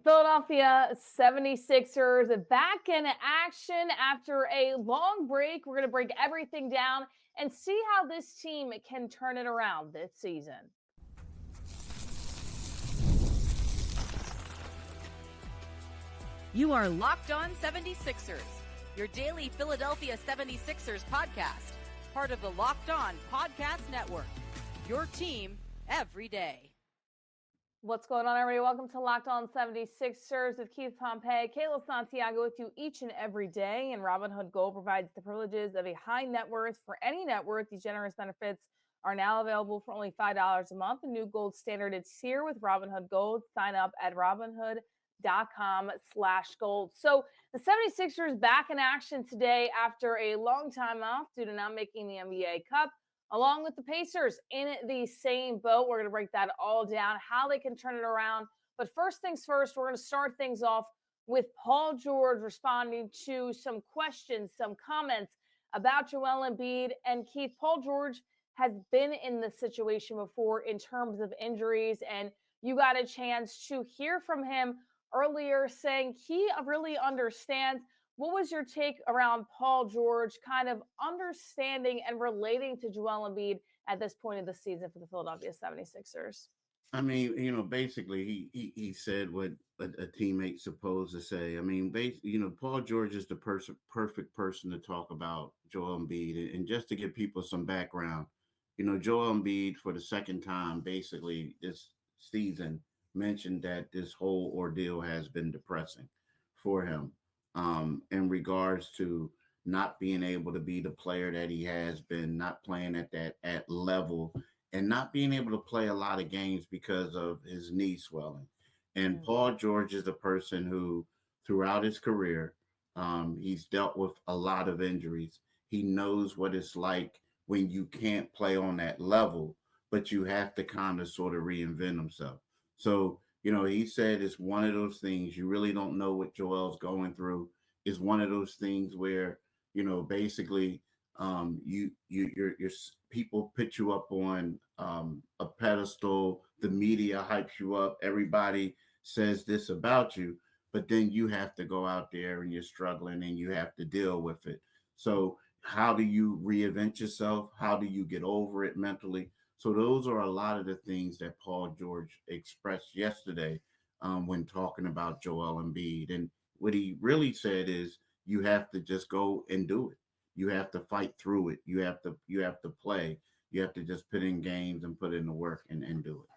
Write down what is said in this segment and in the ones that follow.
Philadelphia 76ers back in action after a long break. We're going to break everything down and see how this team can turn it around this season. You are Locked On 76ers, your daily Philadelphia 76ers podcast, part of the Locked On Podcast Network, your team every day. What's going on, everybody? Welcome to Locked On 76ers with Keith Pompey, Kayla, Santiago with you each and every day. And Robinhood Gold provides the privileges of a high net worth for any net worth. These generous benefits are now available for only $5 a month. The new gold standard is here with Robinhood Gold. Sign up at robinhood.com/gold. So the 76ers back in action today after a long time off due to not making the NBA Cup, along with the Pacers in the same boat. We're going to break that all down, how they can turn it around. But first things first, we're going to start things off with Paul George responding to some questions, some comments about Joel Embiid. And Keith, Paul George has been in this situation before in terms of injuries, and you got a chance to hear from him earlier saying he really understands. What was your take around Paul George kind of understanding and relating to Joel Embiid at this point of the season for the Philadelphia 76ers? I mean, basically he said what a teammate's supposed to say. I mean, Paul George is the perfect person to talk about Joel Embiid. And just to give people some background, Joel Embiid for the second time basically this season mentioned that this whole ordeal has been depressing for him. In regards to not being able to be the player that he has been, not playing at level, and not being able to play a lot of games because of his knee swelling. And Paul George is a person who, throughout his career, he's dealt with a lot of injuries. He knows what it's like when you can't play on that level, but you have to kind of sort of reinvent himself. So, he said it's one of those things you really don't know what Joel's going through. It's one of those things where, basically your people put you up on a pedestal. The media hypes you up. Everybody says this about you, but then you have to go out there and you're struggling and you have to deal with it. So how do you reinvent yourself? How do you get over it mentally? So those are a lot of the things that Paul George expressed yesterday when talking about Joel Embiid. And what he really said is you have to just go and do it. You have to fight through it. You have to play. You have to just put in games and put in the work and do it.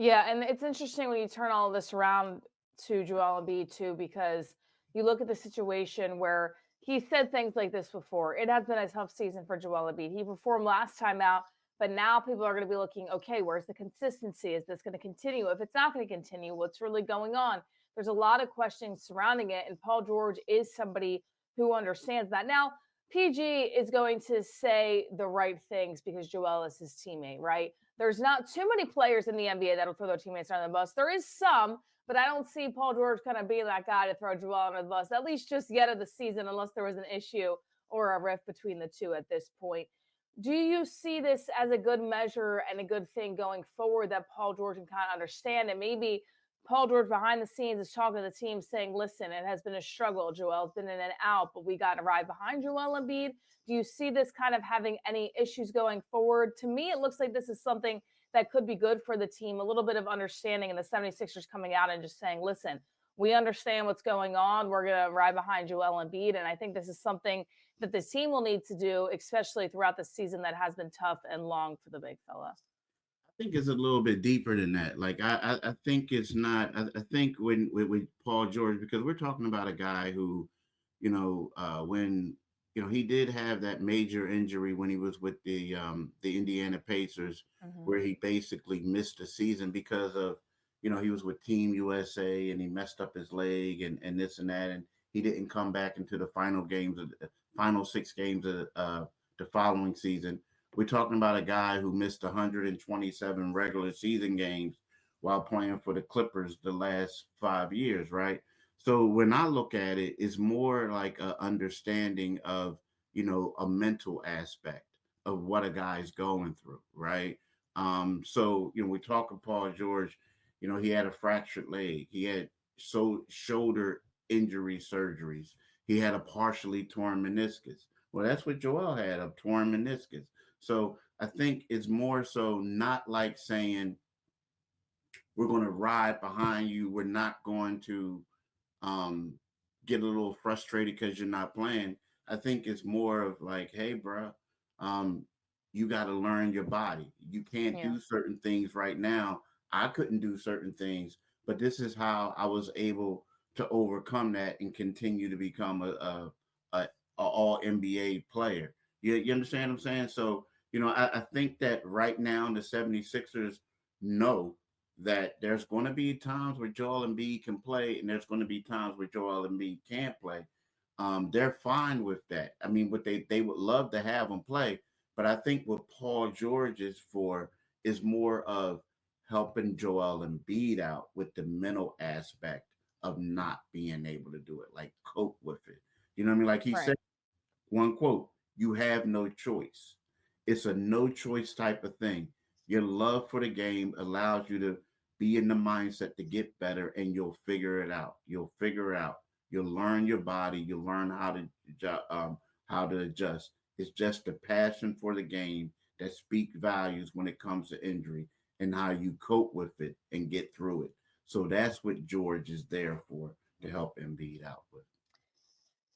Yeah, and it's interesting when you turn all of this around to Joel Embiid too, because you look at the situation where he said things like this before. It has been a tough season for Joel Embiid. He performed last time out, but now people are going to be looking, okay, where's the consistency? Is this going to continue? If it's not going to continue, what's really going on? There's a lot of questions surrounding it, and Paul George is somebody who understands that. Now, PG is going to say the right things because Joel is his teammate, right? There's not too many players in the NBA that'll throw their teammates under the bus. There is some, but I don't see Paul George kind of being that guy to throw Joel under the bus, at least just yet of the season, unless there was an issue or a rift between the two at this point. Do you see this as a good measure and a good thing going forward that Paul George can kind of understand? And maybe Paul George behind the scenes is talking to the team saying, listen, it has been a struggle. Joel's been in and out, but we got to ride behind Joel Embiid. Do you see this kind of having any issues going forward? To me, it looks like this is something that could be good for the team, a little bit of understanding, and the 76ers coming out and just saying, listen, we understand what's going on. We're going to ride behind Joel Embiid. And I think this is something that the team will need to do, especially throughout the season that has been tough and long for the big fella. I think it's a little bit deeper than that. Like, I think it's not, I think when with Paul George, because we're talking about a guy who, when, he did have that major injury when he was with the Indiana Pacers, where he basically missed the season because of, he was with Team USA and he messed up his leg and this and that. And he didn't come back into the final 6 games of the following season. We're talking about a guy who missed 127 regular season games while playing for the Clippers the last 5 years, right? So when I look at it, it's more like an understanding of, a mental aspect of what a guy's going through, right? So, we talk of Paul George, he had a fractured leg. He had shoulder injury surgeries. He had a partially torn meniscus. Well, that's what Joel had, a torn meniscus. So I think it's more so not like saying we're going to ride behind you. We're not going to um, get a little frustrated because you're not playing. I think it's more of like, hey, bro, um, you got to learn your body. You can't Yeah. do certain things right now. I couldn't do certain things, but this is how I was able to overcome that and continue to become a all NBA player. You understand what I'm saying? So, I think that right now the 76ers know that there's going to be times where Joel Embiid can play, and there's going to be times where Joel Embiid can't play. They're fine with that. I mean, what they would love to have him play, but I think what Paul George is for is more of helping Joel Embiid out with the mental aspect of not being able to do it, like cope with it. You know what I mean? Like he Right. said, one quote, you have no choice. It's a no choice type of thing. Your love for the game allows you to be in the mindset to get better, and you'll figure it out. You'll figure it out. You'll learn your body. You'll learn how to adjust. It's just the passion for the game that speaks values when it comes to injury, and how you cope with it and get through it. So that's what George is there for, to help Embiid out with.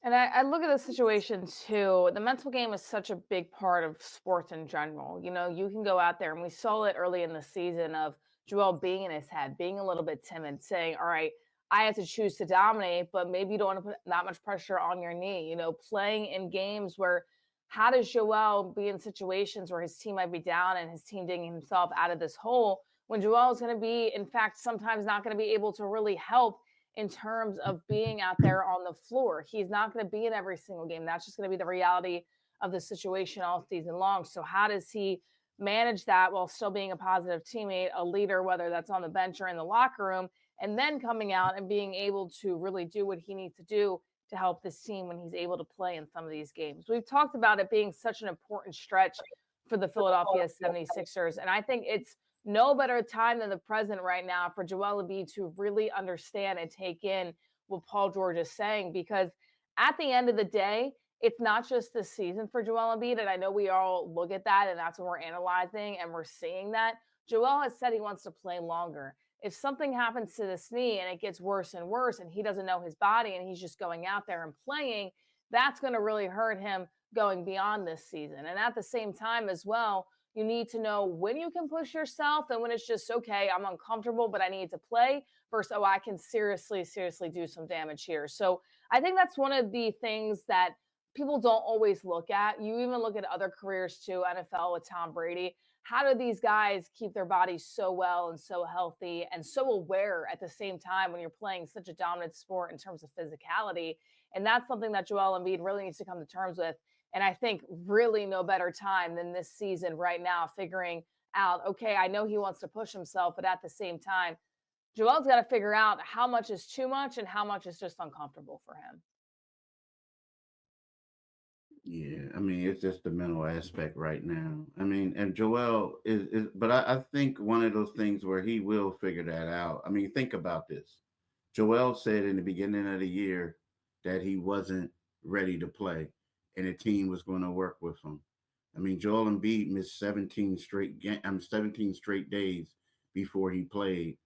And I look at the situation too. The mental game is such a big part of sports in general. You can go out there, and we saw it early in the season of Joel being in his head, being a little bit timid, saying, all right, I have to choose to dominate, but maybe you don't want to put that much pressure on your knee. Playing in games where how does Joel be in situations where his team might be down and his team digging himself out of this hole when Joel is going to be, in fact, sometimes not going to be able to really help in terms of being out there on the floor. He's not going to be in every single game. That's just going to be the reality of the situation all season long. So, how does he manage that while still being a positive teammate, a leader, whether that's on the bench or in the locker room, and then coming out and being able to really do what he needs to do to help this team when he's able to play in some of these games? We've talked about it being such an important stretch for the Philadelphia 76ers. And I think it's no better time than the present right now for Joel Embiid to really understand and take in what Paul George is saying, because at the end of the day, it's not just this season for Joel Embiid. And I know we all look at that, and that's what we're analyzing, and we're seeing that. Joel has said he wants to play longer. If something happens to this knee and it gets worse and worse, and he doesn't know his body and he's just going out there and playing, that's going to really hurt him going beyond this season. And at the same time, as well, you need to know when you can push yourself and when it's just, okay, I'm uncomfortable, but I need to play, versus, oh, I can seriously, seriously do some damage here. So I think that's one of the things that people don't always look at. You even look at other careers too, NFL with Tom Brady. How do these guys keep their bodies so well and so healthy and so aware at the same time when you're playing such a dominant sport in terms of physicality? And that's something that Joel Embiid really needs to come to terms with. And I think really no better time than this season right now, figuring out, okay, I know he wants to push himself, but at the same time, Joel's got to figure out how much is too much and how much is just uncomfortable for him. Yeah, I mean, it's just the mental aspect right now. I mean, and Joel but I think one of those things where he will figure that out. I mean, think about this. Joel said in the beginning of the year that he wasn't ready to play, and the team was going to work with him. I mean, Joel Embiid missed 17 straight days before he played.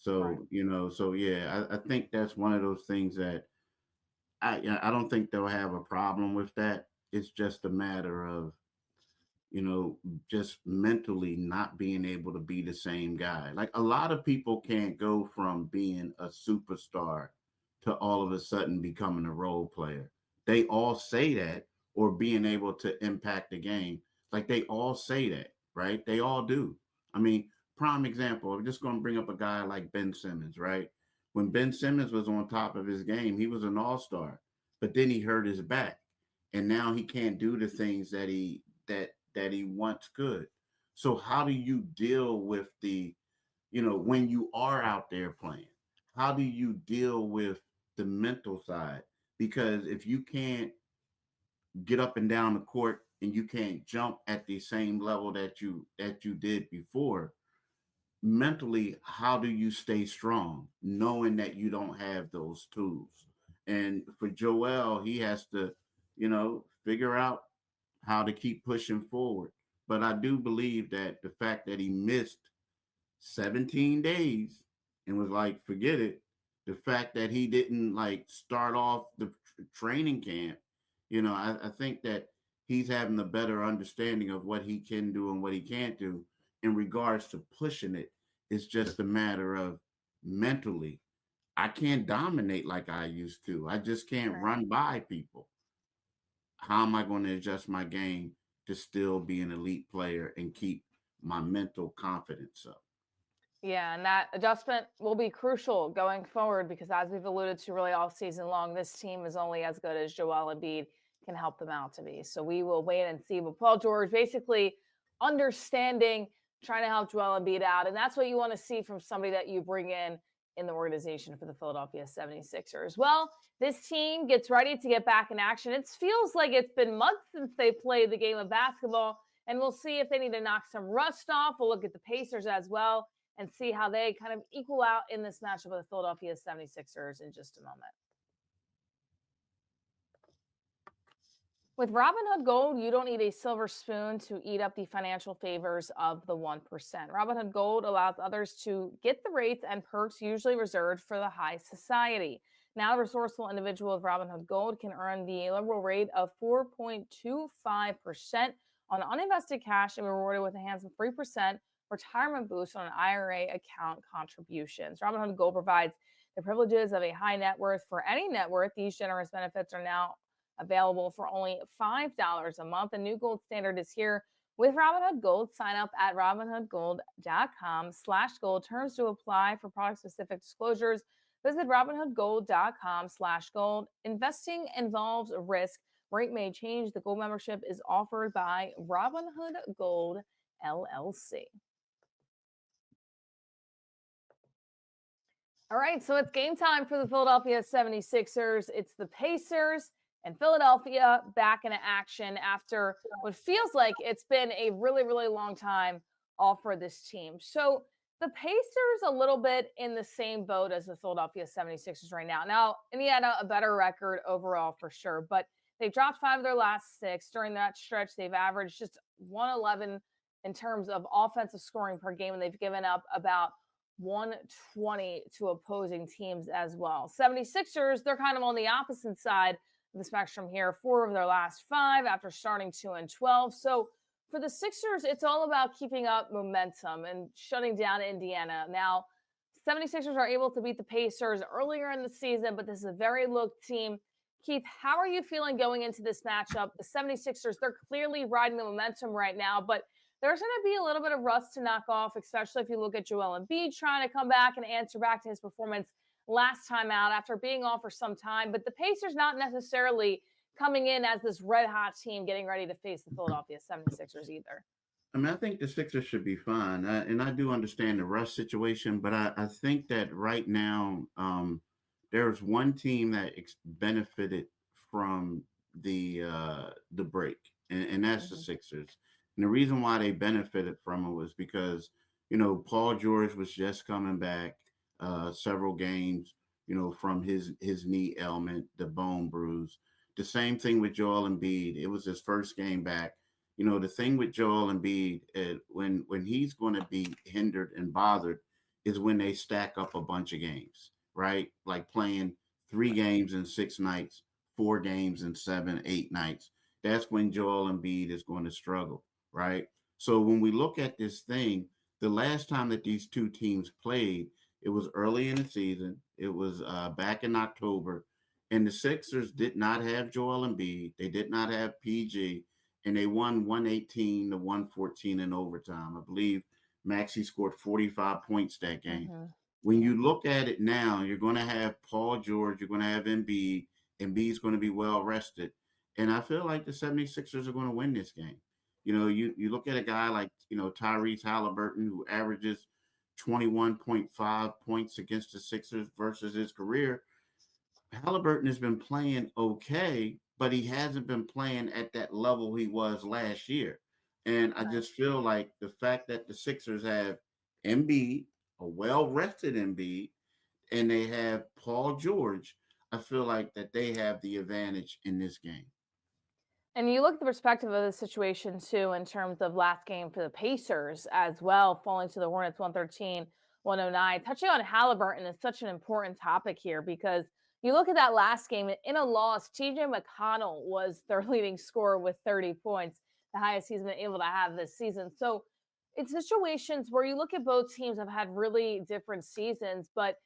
Right. So, so yeah, I think that's one of those things that I don't think they'll have a problem with that. It's just a matter of, just mentally not being able to be the same guy. Like, a lot of people can't go from being a superstar to all of a sudden becoming a role player. They all say that, or being able to impact the game. Like, they all say that, right? They all do. I mean, prime example, I'm just going to bring up a guy like Ben Simmons, right? When Ben Simmons was on top of his game, he was an all-star, but then he hurt his back, and now he can't do the things that he once could. So how do you deal with when you are out there playing? How do you deal with the mental side? Because if you can't get up and down the court, and you can't jump at the same level that you did before, mentally, how do you stay strong knowing that you don't have those tools? And for Joel, he has to, figure out how to keep pushing forward. But I do believe that the fact that he missed 17 days and was like, forget it. The fact that he didn't like start off the training camp, I think that he's having a better understanding of what he can do and what he can't do in regards to pushing it. It's just a matter of mentally. I can't dominate like I used to. I just can't Right. run by people. How am I going to adjust my game to still be an elite player and keep my mental confidence up? Yeah, and that adjustment will be crucial going forward because, as we've alluded to really all season long, this team is only as good as Joel Embiid can help them out to be. So we will wait and see. But Paul George basically understanding, trying to help Joel Embiid out. And that's what you want to see from somebody that you bring in the organization for the Philadelphia 76ers. Well, this team gets ready to get back in action. It feels like it's been months since they played the game of basketball. And we'll see if they need to knock some rust off. We'll look at the Pacers as well and see how they kind of equal out in this matchup with the Philadelphia 76ers in just a moment. With Robinhood Gold, you don't need a silver spoon to eat up the financial favors of the 1%. Robinhood Gold allows others to get the rates and perks usually reserved for the high society. Now, a resourceful individual with Robinhood Gold can earn the liberal rate of 4.25% on uninvested cash and be rewarded with a handsome 3% retirement boost on IRA account contributions. Robinhood Gold provides the privileges of a high net worth for any net worth. These generous benefits are now available for only $5 a month. The new gold standard is here with Robinhood Gold. Sign up at robinhoodgold.com/gold. Terms to apply for product-specific disclosures. Visit robinhoodgold.com/gold. Investing involves risk. Rate may change. The gold membership is offered by Robinhood Gold LLC. All right, so it's game time for the Philadelphia 76ers. It's the Pacers and Philadelphia back into action after what feels like it's been a really, really long time off for this team. So the Pacers a little bit in the same boat as the Philadelphia 76ers right now. Now, Indiana, a better record overall for sure, but they've dropped 5 of their last 6. During that stretch, they've averaged just 111 in terms of offensive scoring per game, and they've given up about 120 to opposing teams as well. 76ers, they're kind of on the opposite side of the spectrum here. 4 of their last 5 after starting 2-12. So for the Sixers, it's all about keeping up momentum and shutting down Indiana. Now, 76ers are able to beat the Pacers earlier in the season, but this is a very low team. Keith, how are you feeling going into this matchup? The 76ers, they're clearly riding the momentum right now, but there's going to be a little bit of rust to knock off, especially if you look at Joel Embiid trying to come back and answer back to his performance last time out after being off for some time. But the Pacers not necessarily coming in as this red-hot team getting ready to face the Philadelphia 76ers either. I mean, I think the Sixers should be fine. And I do understand the rush situation, but I think that right now there's one team that benefited from the break, and that's the Sixers. And the reason why they benefited from it was because, Paul George was just coming back several games, from his knee ailment, the bone bruise. The same thing with Joel Embiid. It was his first game back. The thing with Joel Embiid, when he's going to be hindered and bothered is when they stack up a bunch of games, right? Like playing 3 games in 6 nights, 4 games in 7, 8 nights. That's when Joel Embiid is going to struggle, right? So when we look at this thing, the last time that these two teams played, it was early in the season. It was back in October, and the Sixers did not have Joel Embiid. They did not have PG, and they won 118-114 in overtime. I believe Maxey scored 45 points that game. When you look at it now, you're going to have Paul George, you're going to have Embiid. Embiid's going to be well rested. And I feel like the 76ers are going to win this game. You look at a guy like, Tyrese Halliburton, who averages 21.5 points against the Sixers versus his career. Halliburton has been playing okay, but he hasn't been playing at that level he was last year. And I just feel like the fact that the Sixers have Embiid, a well-rested Embiid, and they have Paul George, I feel like that they have the advantage in this game. And you look at the perspective of the situation too, in terms of last game for the Pacers as well, falling to the Hornets 113-109. Touching on Halliburton is such an important topic here because you look at that last game in a loss, TJ McConnell was their leading scorer with 30 points, the highest he's been able to have this season. So it's situations where you look at both teams have had really different seasons, but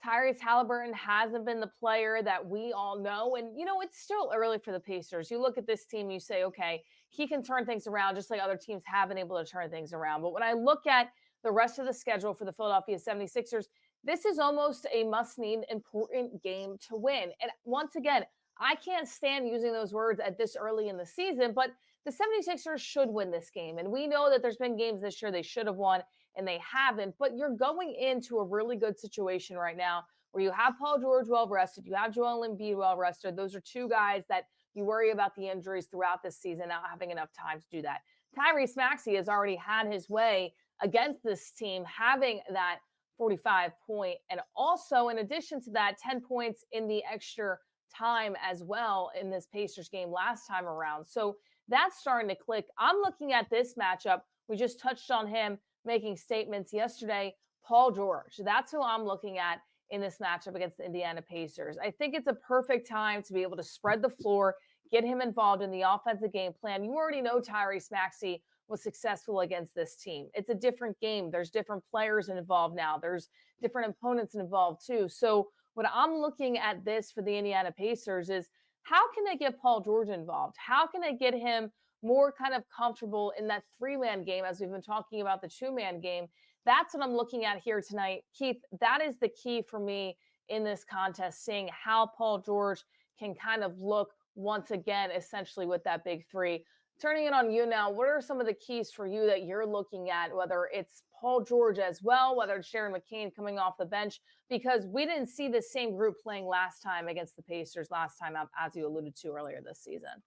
Tyrese Halliburton hasn't been the player that we all know. And, it's still early for the Pacers. You look at this team, you say, okay, he can turn things around just like other teams have been able to turn things around. But when I look at the rest of the schedule for the Philadelphia 76ers, this is almost a must need, important game to win. And once again, I can't stand using those words at this early in the season, but the 76ers should win this game. And we know that there's been games this year they should have won and they haven't. But you're going into a really good situation right now where you have Paul George well rested, you have Joel Embiid well rested. Those are two guys that you worry about the injuries throughout this season, not having enough time to do that. Tyrese Maxey has already had his way against this team, having that 45 point, and also in addition to that, 10 points in the extra time as well in this Pacers game last time around. So that's starting to click. I'm looking at this matchup. We just touched on him making statements yesterday. Paul George, that's who I'm looking at in this matchup against the Indiana Pacers. I think it's a perfect time to be able to spread the floor, get him involved in the offensive game plan. You already know Tyrese Maxey was successful against this team. It's a different game. There's different players involved now. There's different opponents involved too. So what I'm looking at this for the Indiana Pacers is how can they get Paul George involved? How can they get him more kind of comfortable in that three-man game as we've been talking about the two-man game? That's what I'm looking at here tonight. Keith, that is the key for me in this contest, seeing how Paul George can kind of look once again, essentially with that big three. Turning it on you now, what are some of the keys for you that you're looking at, whether it's Paul George as well, whether it's Sharon McCain coming off the bench, because we didn't see the same group playing last time against the Pacers last time, as you alluded to earlier this season.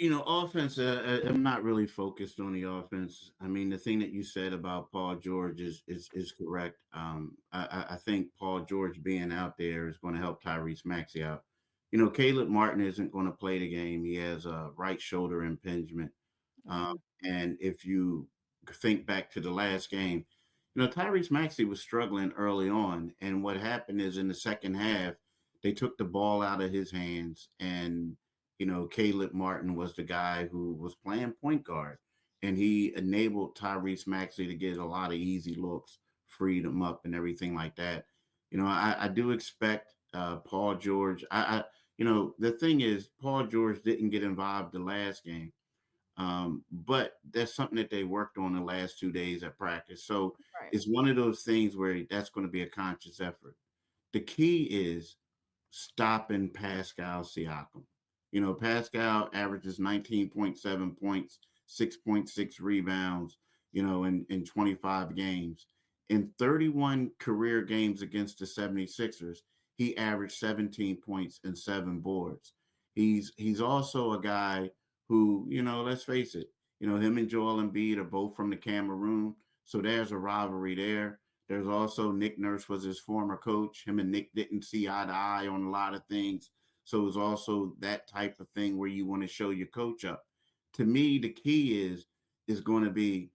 Offense, I'm not really focused on the offense. I mean, the thing that you said about Paul George is correct. I think Paul George being out there is going to help Tyrese Maxey out. Caleb Martin isn't going to play the game. He has a right shoulder impingement. And if you think back to the last game, Tyrese Maxey was struggling early on. And what happened is in the second half, they took the ball out of his hands. And, Caleb Martin was the guy who was playing point guard. And he enabled Tyrese Maxey to get a lot of easy looks, freed him up and everything like that. I do expect Paul George. The thing is, Paul George didn't get involved the last game. But that's something that they worked on the last 2 days at practice. So Right. it's one of those things where that's going to be a conscious effort. The key is stopping Pascal Siakam. Pascal averages 19.7 points, 6.6 rebounds, in 25 games. In 31 career games against the 76ers, he averaged 17 points and 7 boards. He's also a guy who, let's face it, him and Joel Embiid are both from the Cameroon. So there's a rivalry there. There's also Nick Nurse was his former coach. Him and Nick didn't see eye to eye on a lot of things. So it's also that type of thing where you want to show your coach up. To me, the key is going to be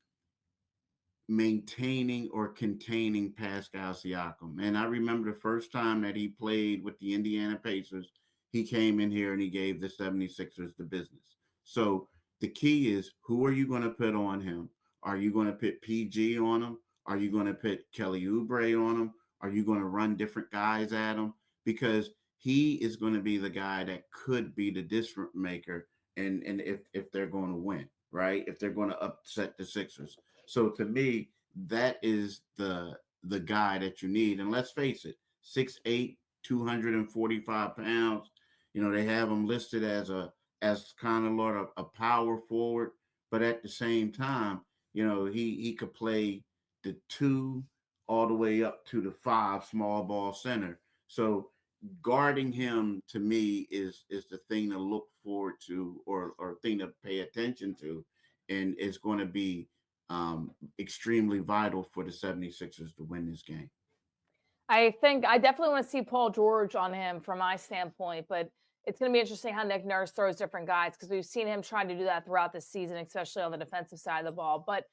maintaining or containing Pascal Siakam. And I remember the first time that he played with the Indiana Pacers, he came in here and he gave the 76ers the business. So the key is, who are you going to put on him? Are you going to put PG on him? Are you going to put Kelly Oubre on him? Are you going to run different guys at him? Because he is going to be the guy that could be the difference maker. And if they're going to win, right? If they're going to upset the Sixers. So to me, that is the guy that you need. And let's face it, 6'8", 245 pounds. They have him listed as kind of a power forward, but at the same time, he could play the 2 all the way up to the 5 small ball center. So guarding him to me is the thing to look forward to or thing to pay attention to, and it's going to be extremely vital for the 76ers to win this game. I think I definitely want to see Paul George on him from my standpoint, but it's going to be interesting how Nick Nurse throws different guys because we've seen him trying to do that throughout the season, especially on the defensive side of the ball. But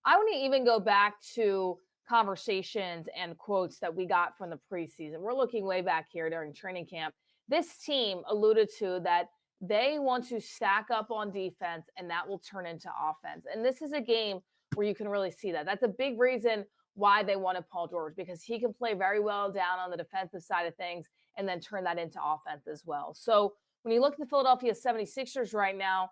I want to even go back to conversations and quotes that we got from the preseason. We're looking way back here during training camp. This team alluded to that they want to stack up on defense and that will turn into offense. And this is a game where you can really see that. That's a big reason why they wanted Paul George because he can play very well down on the defensive side of things and then turn that into offense as well. So when you look at the Philadelphia 76ers right now,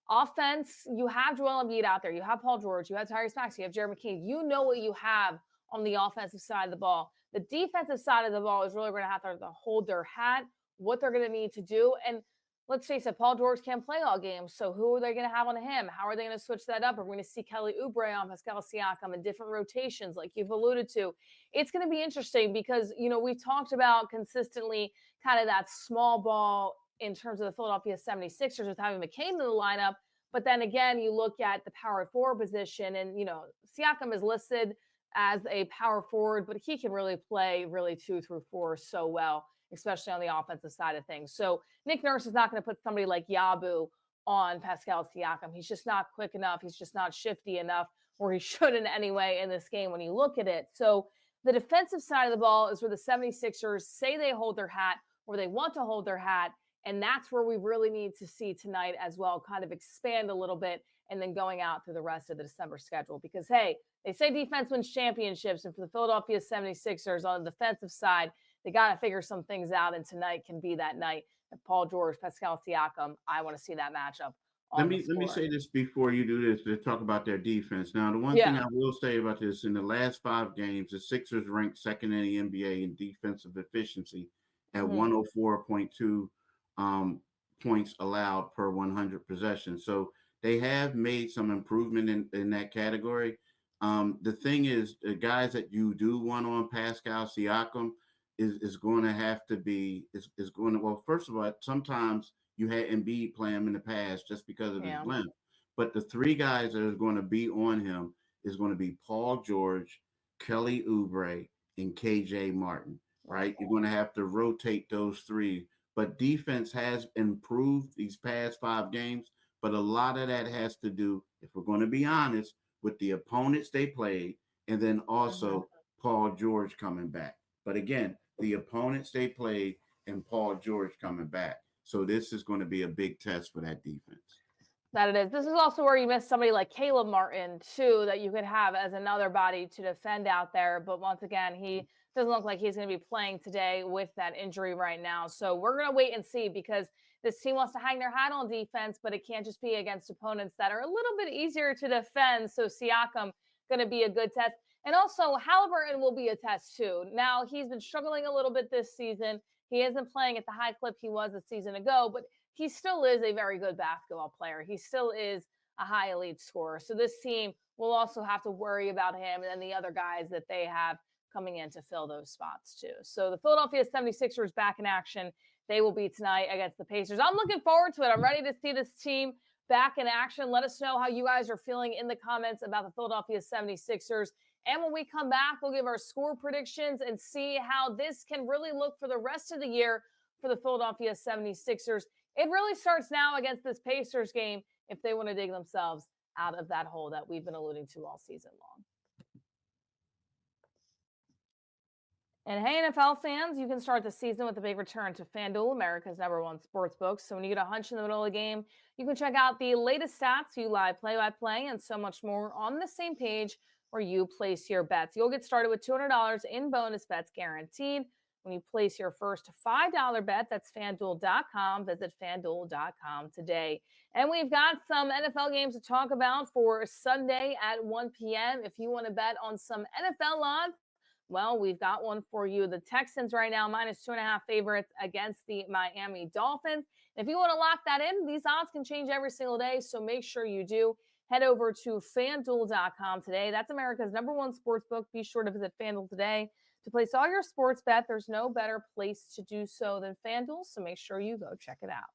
offense, you have Joel Embiid out there. You have Paul George. You have Tyrese Maxey. You have Jeremy McKee. You know what you have on the offensive side of the ball. The defensive side of the ball is really going to have to hold their hat, what they're going to need to do. And let's face it, Paul George can't play all games. So who are they going to have on him? How are they going to switch that up? Are we going to see Kelly Oubre on Pascal Siakam in different rotations like you've alluded to? It's going to be interesting because, we've talked about consistently kind of that small ball in terms of the Philadelphia 76ers with having McCain in the lineup. But then again, you look at the power forward position and, Siakam is listed as a power forward, but he can really play 2 through 4 so well, especially on the offensive side of things. So Nick Nurse is not going to put somebody like Yabu on Pascal Siakam. He's just not quick enough. He's just not shifty enough, or he shouldn't anyway in this game when you look at it. So the defensive side of the ball is where the 76ers say they hold their hat, or they want to hold their hat. And that's where we really need to see tonight as well, kind of expand a little bit and then going out through the rest of the December schedule. Because, hey, they say defense wins championships. And for the Philadelphia 76ers on the defensive side, they got to figure some things out. And tonight can be that night. And Paul George, Pascal Siakam, I want to see that matchup. Let me say this before you do this to talk about their defense. Now, the one thing I will say about this, in the last 5 games, the Sixers ranked second in the NBA in defensive efficiency at 104.2 points allowed per 100 possessions. So they have made some improvement in that category. The thing is, the guys that you do want on Pascal Siakam is going to have to be is going to, well, first of all, sometimes you had Embiid play him in the past just because of his length. But the 3 guys that are going to be on him is going to be Paul George, Kelly Oubre, and KJ Martin, right? You're going to have to rotate those 3. But defense has improved these past 5 games. But a lot of that has to do, if we're going to be honest, with the opponents they played, and then also Paul George coming back. But again, the opponents they played and Paul George coming back. So this is going to be a big test for that defense. That it is. This is also where you miss somebody like Caleb Martin, too, that you could have as another body to defend out there. But once again, he doesn't look like he's going to be playing today with that injury right now. So we're going to wait and see because this team wants to hang their hat on defense, but it can't just be against opponents that are a little bit easier to defend. So Siakam going to be a good test. And also Halliburton will be a test too. Now he's been struggling a little bit this season. He isn't playing at the high clip he was a season ago, but he still is a very good basketball player. He still is a high elite scorer. So this team will also have to worry about him and the other guys that they have coming in to fill those spots too. So the Philadelphia 76ers back in action. They will be tonight against the Pacers. I'm looking forward to it. I'm ready to see this team back in action. Let us know how you guys are feeling in the comments about the Philadelphia 76ers. And when we come back, we'll give our score predictions and see how this can really look for the rest of the year for the Philadelphia 76ers. It really starts now against this Pacers game if they want to dig themselves out of that hole that we've been alluding to all season long. And hey, NFL fans, you can start the season with a big return to FanDuel, America's #1 sportsbook. So when you get a hunch in the middle of the game, you can check out the latest stats, view live play-by-play, and so much more on the same page where you place your bets. You'll get started with $200 in bonus bets guaranteed when you place your first $5 bet. That's FanDuel.com. Visit FanDuel.com today. And we've got some NFL games to talk about for Sunday at 1 p.m. If you want to bet on some NFL odds, well, we've got one for you. The Texans right now, -2.5 favorites against the Miami Dolphins. If you want to lock that in, these odds can change every single day, so make sure you do. Head over to FanDuel.com today. That's America's #1 sportsbook. Be sure to visit FanDuel today to place all your sports bet. There's no better place to do so than FanDuel, so make sure you go check it out.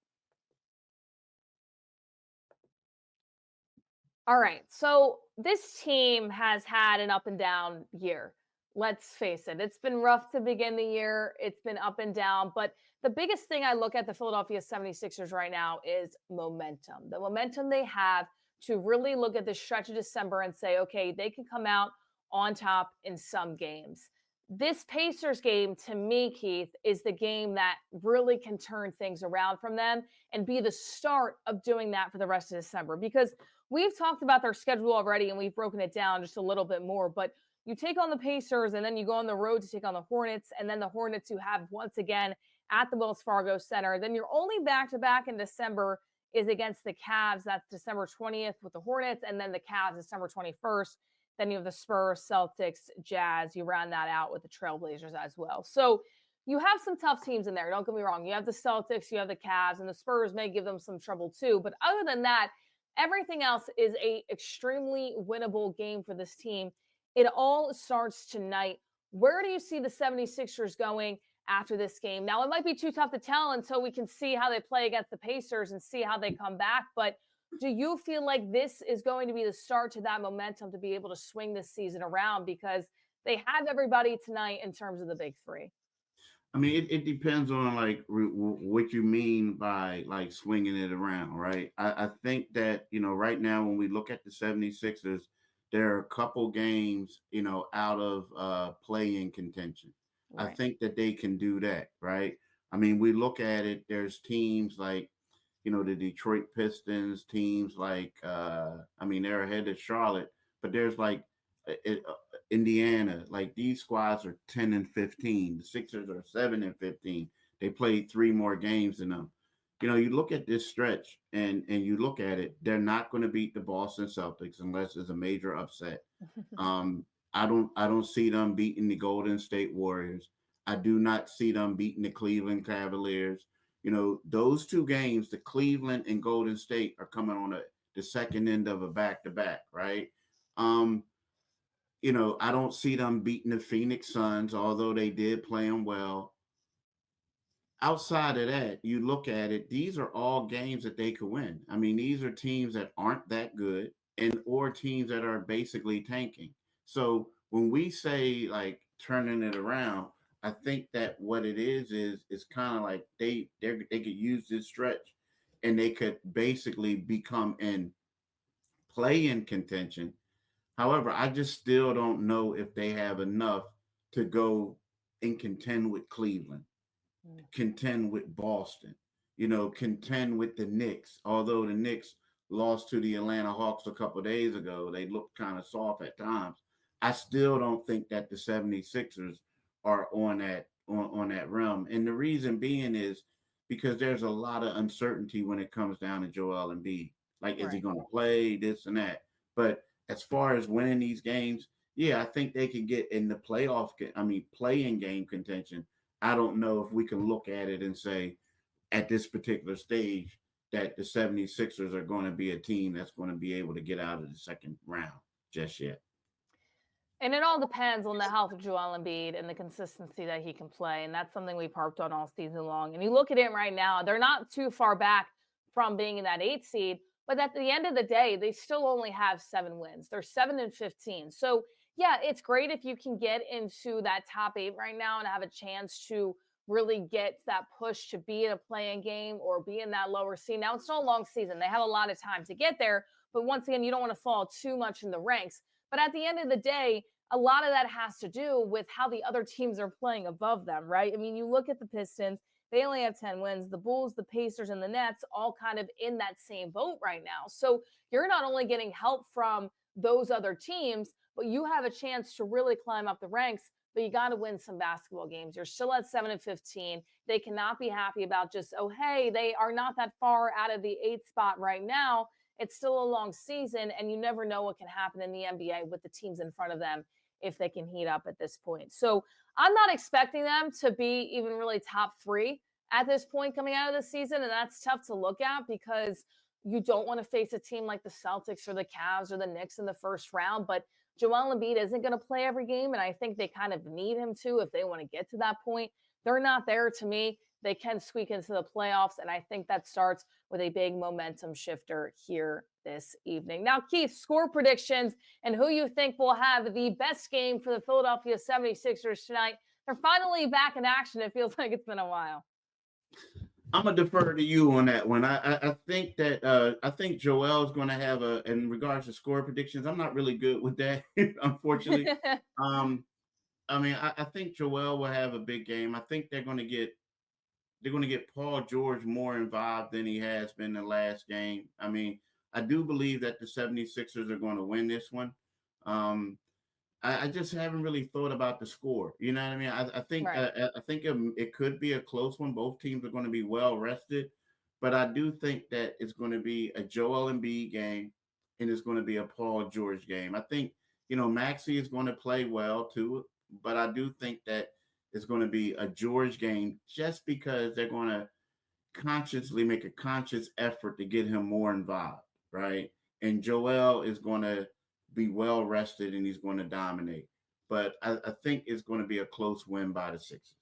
All right. So this team has had an up and down year. Let's face it. It's been rough to begin the year. It's been up and down. But the biggest thing I look at the Philadelphia 76ers right now is momentum. The momentum they have to really look at the stretch of December and say, okay, they can come out on top in some games. This Pacers game, to me, Keith, is the game that really can turn things around from them and be the start of doing that for the rest of December. Because we've talked about their schedule already and we've broken it down just a little bit more, but you take on the Pacers and then you go on the road to take on the Hornets, and then the Hornets you have once again at the Wells Fargo Center. Then your only back to back in December is against the Cavs. That's December 20th with the Hornets, and then the Cavs December 21st. Then you have the Spurs, Celtics, Jazz. You round that out with the Trailblazers as well. So you have some tough teams in there. Don't get me wrong. You have the Celtics, you have the Cavs, and the Spurs may give them some trouble too. But other than that, everything else is a extremely winnable game for this team. It all starts tonight. Where do you see the 76ers going after this game? Now, it might be too tough to tell until we can see how they play against the Pacers and see how they come back. But do you feel like this is going to be the start to that momentum to be able to swing this season around? Because they have everybody tonight in terms of the big three. I mean, it depends on like what you mean by like swinging it around, right? I think that, right now when we look at the 76ers, there are a couple games, out of play-in contention. I Right. think that they can do that, right? I mean, we look at it, there's teams like, the Detroit Pistons, teams like, I mean, they're ahead of Charlotte, but there's like Indiana, like these squads are 10 and 15. The Sixers are 7 and 15. They played 3 more games than them. You look at this stretch and you look at it, they're not going to beat the Boston Celtics unless there's a major upset. Um, I don't see them beating the Golden State Warriors. I do not see them beating the Cleveland Cavaliers. Those 2 games, the Cleveland and Golden State are coming on the second end of a back to back, right? Um, I don't see them beating the Phoenix Suns, although they did play them well. Outside of that, you look at it, these are all games that they could win. I mean, these are teams that aren't that good and or teams that are basically tanking. So when we say like turning it around, I think that what it is kind of like they could use this stretch and they could basically become in play in contention. However, I just still don't know if they have enough to go and contend with Cleveland, Mm. contend with Boston, contend with the Knicks. Although the Knicks lost to the Atlanta Hawks a couple of days ago, they looked kind of soft at times. I still don't think that the 76ers are on that realm. And the reason being is because there's a lot of uncertainty when it comes down to Joel Embiid. Like, is he Right. going to play this and that? But as far as winning these games, yeah, I think they can get in the play-in game contention. I don't know if we can look at it and say at this particular stage that the 76ers are going to be a team that's going to be able to get out of the second round just yet. And it all depends on the health of Joel Embiid and the consistency that he can play. And that's something we've harped on all season long. And you look at it right now, they're not too far back from being in that 8 seed. But at the end of the day, they still only have 7 wins. They're 7 and 15. So, yeah, it's great if you can get into that top 8 right now and have a chance to really get that push to be in a playing game or be in that lower seed. Now, it's still a long season. They have a lot of time to get there. But once again, you don't want to fall too much in the ranks. But at the end of the day, a lot of that has to do with how the other teams are playing above them, right? I mean, you look at the Pistons, they only have 10 wins. The Bulls, the Pacers, and the Nets all kind of in that same boat right now. So you're not only getting help from those other teams, but you have a chance to really climb up the ranks. But you got to win some basketball games. You're still at 7 and 15. They cannot be happy about just, oh, hey, they are not that far out of the 8th spot right now. It's still a long season, and you never know what can happen in the NBA with the teams in front of them if they can heat up at this point. So I'm not expecting them to be even really top 3 at this point coming out of the season. And that's tough to look at because you don't want to face a team like the Celtics or the Cavs or the Knicks in the first round. But Joel Embiid isn't going to play every game. And I think they kind of need him to if they want to get to that point. They're not there to me. they can squeak into the playoffs. And I think that starts with a big momentum shifter here this evening. Now, Keith, score predictions and who you think will have the best game for the Philadelphia 76ers tonight. They're finally back in action. It feels like it's been a while. I'm gonna defer to you on that one. I think that I think Joel's going to have in regards to score predictions. I'm not really good with that, unfortunately. I mean, I think Joel will have a big game. I think they're going to get Paul George more involved than he has been the last game. I mean, I do believe that the 76ers are going to win this one. I just haven't really thought about the score. You know what I mean? I think Right. I think it could be a close one. Both teams are going to be well rested, but I do think that it's going to be a Joel Embiid game, and it's going to be a Paul George game. I think Maxey is going to play well too, but I do think that it's going to be a George game just because they're going to consciously make a conscious effort to get him more involved, right? And Joel is going to be well rested and he's going to dominate. But I think it's going to be a close win by the Sixers.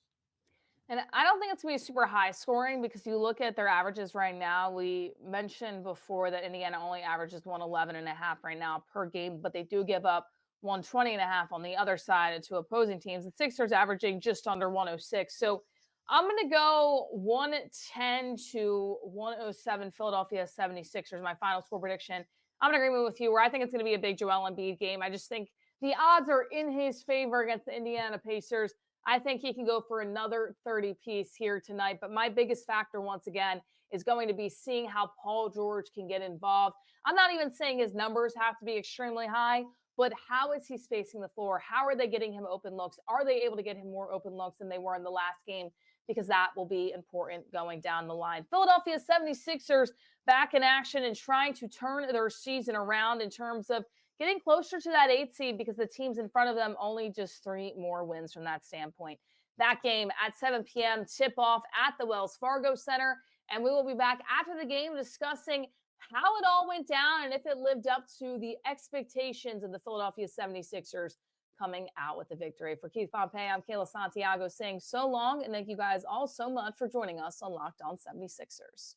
And I don't think it's going to be super high scoring because you look at their averages right now. We mentioned before that Indiana only averages 111.5 right now per game, but they do give up 120.5 on the other side to opposing teams. The Sixers averaging just under 106. So I'm going to go 110 to 107 Philadelphia 76ers, my final score prediction. I'm in agreement with you where I think it's going to be a big Joel Embiid game. I just think the odds are in his favor against the Indiana Pacers. I think he can go for another 30 piece here tonight. But my biggest factor, once again, is going to be seeing how Paul George can get involved. I'm not even saying his numbers have to be extremely high, but how is he spacing the floor? How are they getting him open looks? Are they able to get him more open looks than they were in the last game? Because that will be important going down the line. Philadelphia 76ers back in action and trying to turn their season around in terms of getting closer to that 8 seed because the teams in front of them only just 3 more wins from that standpoint. That game at 7 p.m. tip-off at the Wells Fargo Center. And we will be back after the game discussing how it all went down and if it lived up to the expectations of the Philadelphia 76ers coming out with the victory. For Keith Pompey, I'm Kayla Santiago saying so long, and thank you guys all so much for joining us on Locked On 76ers.